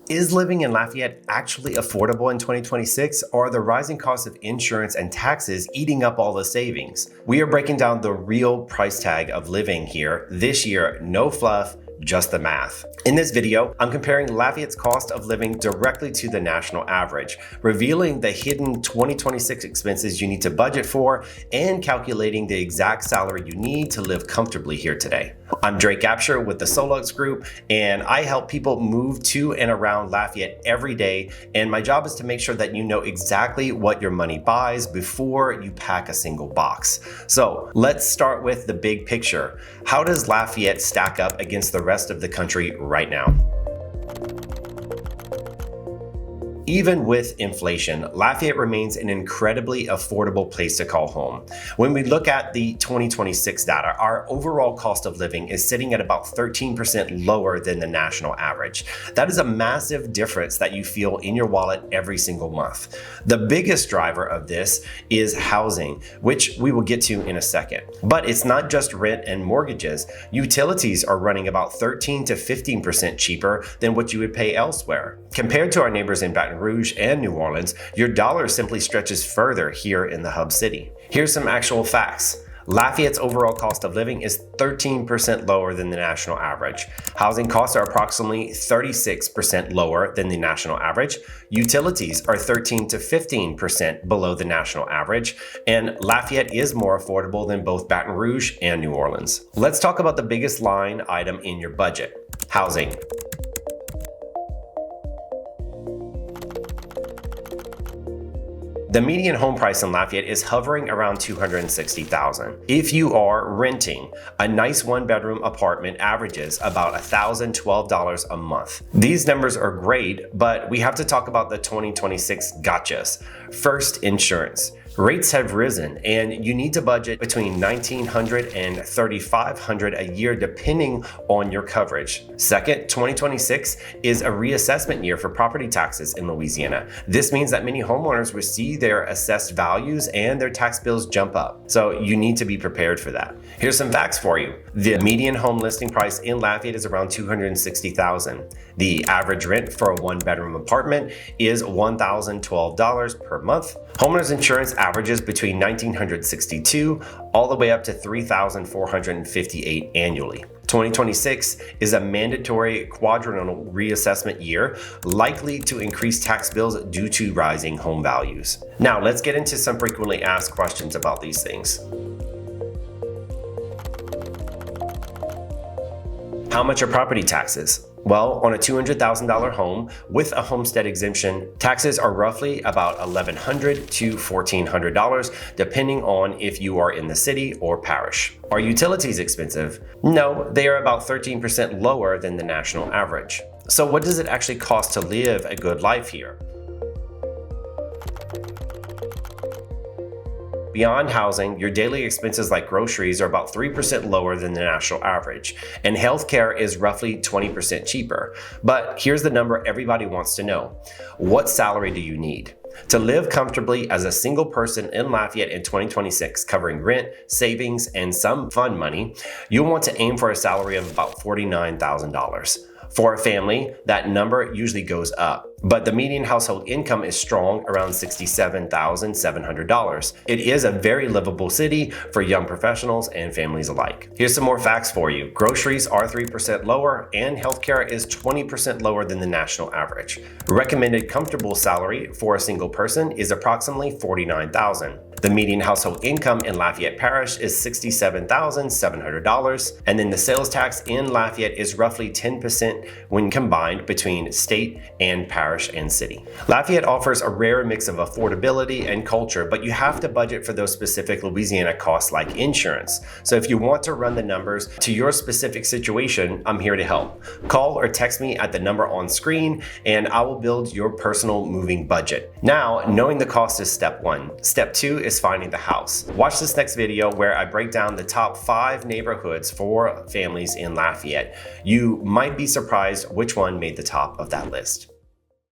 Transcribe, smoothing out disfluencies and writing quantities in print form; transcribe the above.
Is living in Lafayette actually affordable in 2026, or are the rising costs of insurance and taxes eating up all the savings? We are breaking down the real price tag of living here this year, no fluff, just the math. In this video, I'm comparing Lafayette's cost of living directly to the national average, revealing the hidden 2026 expenses you need to budget for, and calculating the exact salary you need to live comfortably here today. I'm Abshire with the Solux Group, and I help people move to and around Lafayette every day, and my job is to make sure that you know exactly what your money buys before you pack a single box. So let's start with the big picture. How does Lafayette stack up against the rest of the country right now? Even with inflation, Lafayette remains an incredibly affordable place to call home. When we look at the 2026 data, our overall cost of living is sitting at about 13% lower than the national average. That is a massive difference that you feel in your wallet every single month. The biggest driver of this is housing, which we will get to in a second. But it's not just rent and mortgages. Utilities are running about 13 to 15% cheaper than what you would pay elsewhere. Compared to our neighbors in Baton Rouge and New Orleans, your dollar simply stretches further here in the hub city. Here's some actual facts. Lafayette's overall cost of living is 13% lower than the national average. Housing costs are approximately 36% lower than the national average. Utilities are 13 to 15% below the national average. And Lafayette is more affordable than both Baton Rouge and New Orleans. Let's talk about the biggest line item in your budget: housing. The median home price in Lafayette is hovering around $260,000. If you are renting, a nice one-bedroom apartment averages about $1,012 a month. These numbers are great, but we have to talk about the 2026 gotchas. First, insurance. Rates have risen, and you need to budget between $1,900 and $3,500 a year depending on your coverage. Second, 2026 is a reassessment year for property taxes in Louisiana. This means that many homeowners will see their assessed values and their tax bills jump up, so you need to be prepared for that. Here's some facts for you. The median home listing price in Lafayette is around $260,000. The average rent for a one-bedroom apartment is $1,012 per month. Homeowners insurance averages between $1,962 all the way up to $3,458 annually. 2026 is a mandatory quadrennial reassessment year, likely to increase tax bills due to rising home values. Now, let's get into some frequently asked questions about these things. How much are property taxes? Well, on a $200,000 home with a homestead exemption, taxes are roughly about $1,100 to $1,400, depending on if you are in the city or parish. Are utilities expensive? No, they are about 13% lower than the national average. So what does it actually cost to live a good life here? Beyond housing, your daily expenses like groceries are about 3% lower than the national average, and healthcare is roughly 20% cheaper. But here's the number everybody wants to know. What salary do you need to live comfortably as a single person in Lafayette in 2026, covering rent, savings, and some fun money? You'll want to aim for a salary of about $49,000. For a family, that number usually goes up, but the median household income is strong, around $67,700. It is a very livable city for young professionals and families alike. Here's some more facts for you. Groceries are 3% lower, and healthcare is 20% lower than the national average. Recommended comfortable salary for a single person is approximately $49,000. The median household income in Lafayette Parish is $67,700, and then the sales tax in Lafayette is roughly 10% when combined between state and parish and city. Lafayette offers a rare mix of affordability and culture, but you have to budget for those specific Louisiana costs like insurance. So if you want to run the numbers to your specific situation, I'm here to help. Call or text me at the number on screen, and I will build your personal moving budget. Now, knowing the cost is step one. Step two is finding the house. Watch this next video where I break down the top 5 neighborhoods for families in Lafayette. You might be surprised which one made the top of that list.